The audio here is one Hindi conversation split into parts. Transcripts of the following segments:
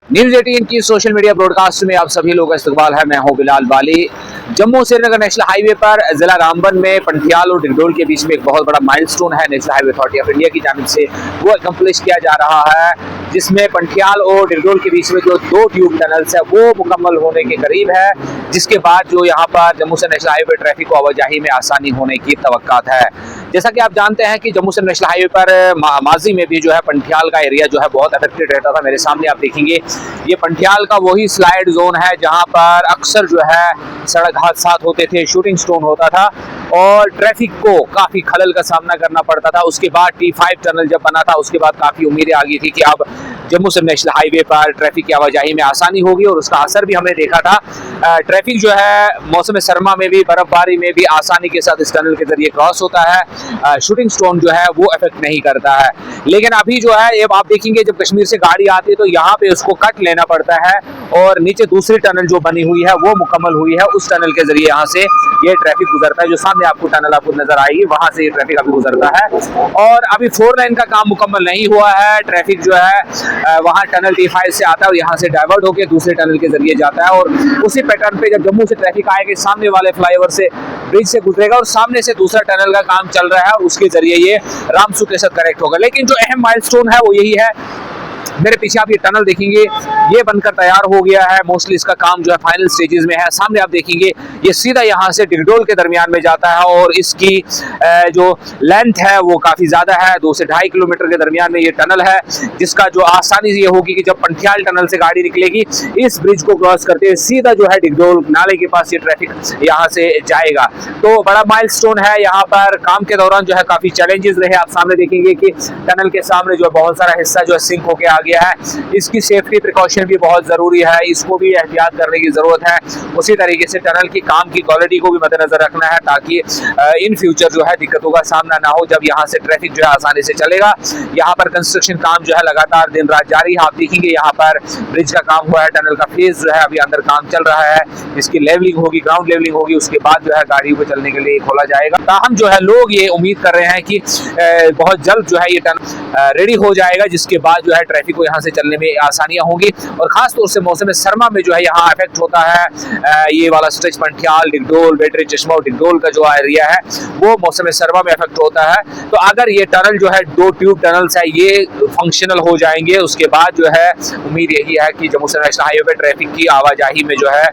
न्यूज 18 की सोशल मीडिया ब्रॉडकास्ट में आप सभी लोगों का इस्तकबाल है। मैं हूं बिलाल बाली। जम्मू श्रीनगर नेशनल हाईवे पर जिला रामबन में पंथियाल और डिगडोल के बीच में एक बहुत बड़ा माइलस्टोन है national highway authority of India की जानिब से वो अकम्प्लिश किया जा रहा है, जिसमें पंथियाल और डिगडोल के बीच में जो 2 ट्यूब टनल्स है वो मुकम्मल होने के करीब है, जिसके बाद जो यहाँ पर जम्मू से नेशनल हाईवे ट्रैफिक को आवाजाही में आसानी होने की तवक्कात है। जैसा कि आप जानते हैं कि जम्मू से नेशनल हाईवे पर माजी में भी जो है पंथियाल का एरिया जो है बहुत अफेक्टेड रहता था। मेरे सामने आप देखेंगे ये पंथियाल का वही स्लाइड जोन है जहां पर अक्सर जो है सड़क हादसा होते थे, शूटिंग स्टोन होता था और ट्रैफिक को काफी खलल का सामना करना पड़ता था। उसके बाद T5 टनल जब बना था उसके बाद काफी उम्मीदें आ गई थी कि अब जम्मू से नेशनल हाईवे पर ट्रैफिक की आवाजाही में आसानी होगी और उसका असर भी हमने देखा था। ट्रैफिक जो है मौसम सरमा में भी, बर्फबारी में भी आसानी के साथ इस टनल के जरिए क्रॉस होता है। शूटिंग स्टोन जो है वो इफेक्ट नहीं करता है। लेकिन अभी जो है अब आप देखेंगे जब कश्मीर से गाड़ी आती है तो यहाँ पे उसको कट लेना पड़ता है और नीचे दूसरी टनल जो बनी हुई है वो मुकम्मल हुई है। उस टनल के जरिए यहाँ से ये ट्रैफिक गुजरता है। जो सामने आपको टनल आपको नजर आएगी वहां से ये ट्रैफिक अभी गुजरता है और अभी 4 लाइन का काम मुकम्मल नहीं हुआ है। ट्रैफिक जो है वहां टनल T5 से आता है और यहाँ से डाइवर्ट होकर दूसरे टनल के जरिए जाता है और उसी पैटर्न पे जब जम्मू से ट्रैफिक आएगा सामने वाले फ्लाईओवर से ब्रिज से गुजरेगा और सामने से दूसरा टनल का काम चल रहा है, उसके जरिए ये रामसू के साथ कनेक्ट होगा। लेकिन जो अहम माइलस्टोन है वो यही है, मेरे पीछे आप ये टनल देखेंगे ये बनकर तैयार हो गया है। मोस्टली इसका काम जो है फाइनल स्टेजेस में है। सामने आप देखेंगे ये सीधा यहाँ से डिगडोल के दरमियान में जाता है और इसकी जो लेंथ है वो काफी ज्यादा है, 2 से 2.5 किलोमीटर के दरमियान में ये टनल है, जिसका जो आसानी ये होगी कि जब पंथियाल टनल से गाड़ी निकलेगी इस ब्रिज को क्रॉस करते हुए सीधा जो है डिगडोल नाले के पास ये ट्रैफिक यहाँ से जाएगा। तो बड़ा माइलस्टोन है। यहाँ पर काम के दौरान जो है काफी चैलेंजेस रहे। आप सामने देखेंगे कि टनल के सामने जो बहुत सारा हिस्सा जो है सिंक होके आ गया है। इसकी सेफ्टी प्रिकॉशन भी बहुत जरूरी है, इसको भी एहतियात करने की जरूरत है। उसी तरीके से टनल की काम की क्वालिटी को भी मद्देनजर रखना है ताकि इन फ्यूचर जो है दिक्कतों का सामना ना हो जब यहाँ से ट्रैफिक जो है आसानी से चलेगा। यहाँ पर कंस्ट्रक्शन काम जो है लगातार दिन रात जारी है। आप देखेंगे यहाँ पर ब्रिज का काम हुआ है, टनल का फेज जो है अभी अंदर काम चल रहा है, इसकी लेवलिंग होगी, ग्राउंड लेवलिंग होगी, उसके बाद जो है गाड़ियों को चलने के लिए खोला जाएगा। ताहम जो है लोग ये उम्मीद कर रहे हैं कि बहुत जल्द जो है ये टनल रेडी हो जाएगा, जिसके बाद जो है ट्रैफिक को यहाँ से चलने में आसानियां होंगी और खास तौर से मौसम सरमा में जो है यहाँ इफेक्ट होता है। ये वाला स्ट्रेच पंथियाल, डिगडोल, बैटरी चश्मा और डिगडोल का जो एरिया है वो मौसम सरमा में इफेक्ट होता है। तो अगर ये टनल जो है 2 ट्यूब टनल्स है ये फंक्शनल हो जाएंगे उसके बाद जो है उम्मीद यही है कि जम्मू से नेशनल हाईवे पे ट्रैफिक की आवाजाही में जो है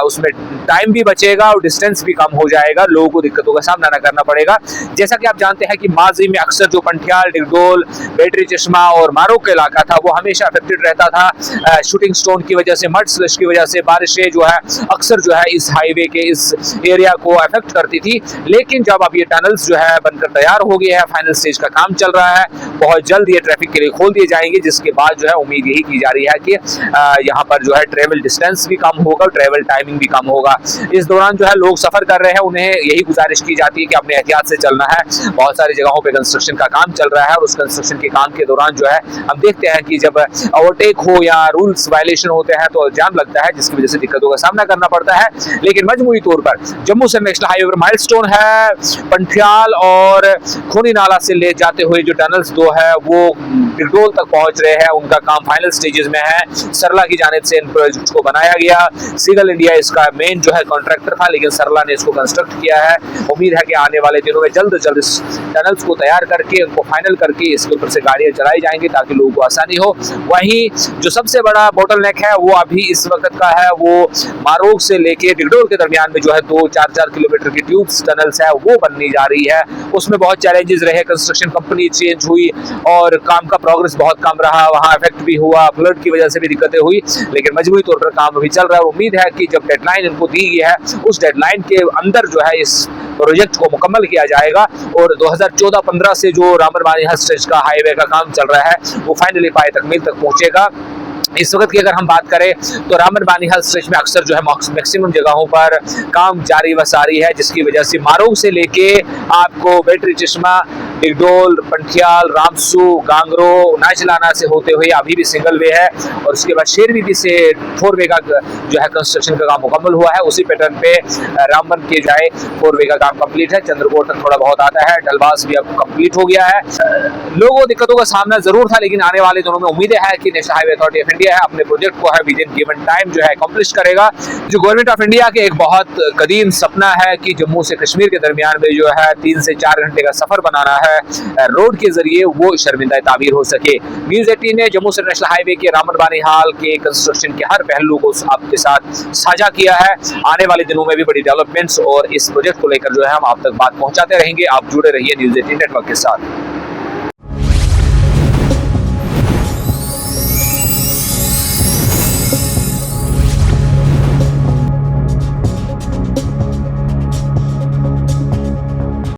उसमें टाइम भी बचेगा और डिस्टेंस भी कम हो जाएगा, लोगों को दिक्कतों का सामना न करना पड़ेगा। जैसा कि आप जानते हैं कि माजी में अक्सर जो पंथियाल, डिगडोल, बैटरी चश्मा और मारो का इलाका था वो हमेशा अफेक्टेड रहता था। शूटिंग स्टोन की वजह से, मड स्लश की वजह से बारिशें जो है अक्सर जो है इस हाईवे के इस एरिया को अफेक्ट करती थी। लेकिन जब अब ये टनल्स जो है बनकर तैयार हो गए हैं, फाइनल स्टेज का काम चल रहा है, बहुत जल्द ये ट्रैफिक के लिए खोल दिए जाएंगे, जिसके बाद जो है उम्मीद यही की जा रही है कि यहाँ पर जो है ट्रेवल डिस्टेंस भी कम होगा, ट्रेवल टाइमिंग भी कम होगा। इस दौरान जो है लोग सफर कर रहे हैं उन्हें यही गुजारिश की जाती है कि अपने एहतियात से चलना है। बहुत सारी जगहों पे कंस्ट्रक्शन का काम चल रहा है और उस कंस्ट्रक्शन के काम के दौरान जो है हम देखते हैं कि जब ओवरटेक हो या रूल्स वायलेशन होते हैं तो जाम लगता है, जिसकी वजह से दिक्कतों का सामना करना पड़ता है। लेकिन मजमूई तौर पर जम्मू से नेशनल हाईवे पर माइलस्टोन है। पंथियाल और खूनी नाला से ले जाते हुए जो टनल्स 2 है वो डिगडोल तक पहुंच रहे हैं, उनका काम फाइनल स्टेजेस में है। सरला की जानिब से इन प्रोजेक्ट को बनाया गया। सीगल इंडिया इसका मेन जो है कॉन्ट्रैक्टर था, लेकिन सरला ने इसको कंस्ट्रक्ट किया है। उम्मीद है कि आने वाले दिनों में जल्द से जल्द इस टनल्स को तैयार करके उनको फाइनल करके इसके ऊपर से गाड़ियां चलाई जाएंगी ताकि लोगों को आसानी हो। वहीं जो सबसे बड़ा बोटलनेक है वो अभी इस वक्त का है वो मारोग से लेके डिगडोल के दरमियान में जो है 2-4 किलोमीटर की ट्यूब्स टनल्स है वो बननी जा रही है। उसमें बहुत चैलेंजेस रहे, कंस्ट्रक्शन कंपनी चेंज हुई और काम का प्रोग्रेस बहुत कम रहा, वहाँ इफेक्ट भी हुआ, फ्लड की वजह से भी दिक्कतें हुई। लेकिन मजबूरी तौर पर काम अभी चल रहा है और उम्मीद है कि जब डेडलाइन इनको दी गई है उस डेडलाइन के अंदर जो है इस प्रोजेक्ट को मुकम्मल किया जाएगा और 2014-15 से जो रामबन बानीहाल स्ट्रेच का हाईवे का काम चल रहा है वो फाइनली पाए तकमील तक पहुंचेगा। इस वक्त की अगर हम बात करें तो रामबन बानीहाल स्ट्रेच में अक्सर जो है मैक्सिमम जगहों पर काम जारी व सारी है, जिसकी वजह से मारोग से लेके आपको बैटरी चश्मा डिगडोल, पंथियाल, रामसू, गांगरो, नाचलाना से होते हुए अभी भी सिंगल वे है और उसके बाद शेरबीबी से 4 वे का जो है कंस्ट्रक्शन का काम मुकम्मल हुआ है। उसी पैटर्न पे रामबन के जो है 4 वे का काम कंप्लीट है। चंद्रकोट तक थोड़ा बहुत आता है, डलवास भी अब कंप्लीट हो गया है। लोगों दिक्कतों का सामना जरूर था, लेकिन आने वाले दिनों में उम्मीदें है कि national highway authority of India है अपने प्रोजेक्ट को है विद इन गिवन टाइम जो है अकम्प्लिश करेगा। जो गवर्नमेंट ऑफ इंडिया के एक बहुत कदीम सपना है कि जम्मू से कश्मीर के दरमियान में जो है 3 से 4 घंटे का सफर बनाना है रोड के जरिए, वो शर्मिंदा ताबीर हो सके। न्यूज़ 18 ने जम्मू से नेशनल हाईवे के रामबन बानीहाल के कंस्ट्रक्शन के हर पहलू को आपके साथ साझा किया है। आने वाले दिनों में भी बड़ी डेवलपमेंट्स और इस प्रोजेक्ट को लेकर जो है हम आप तक बात पहुंचाते रहेंगे। आप जुड़े रहिए न्यूज़ 18 नेटवर्क के साथ।